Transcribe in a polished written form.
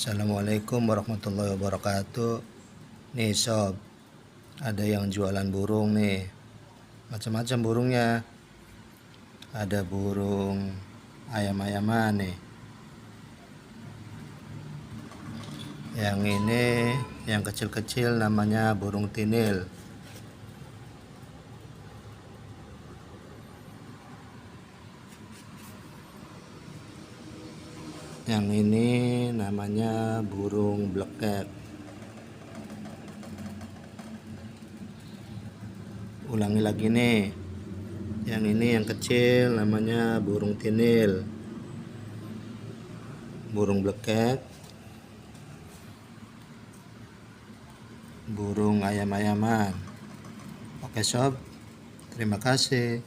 Assalamualaikum warahmatullahi wabarakatuh. Nih sob, ada yang jualan burung nih, macam-macam burungnya. Ada burung ayam-ayaman nih. Yang ini yang kecil-kecil namanya burung tinil. Yang ini namanya burung bleket. Ulangi lagi nih. Yang ini yang kecil namanya burung tinil. Burung bleket. Burung ayam-ayaman. Oke sob, terima kasih.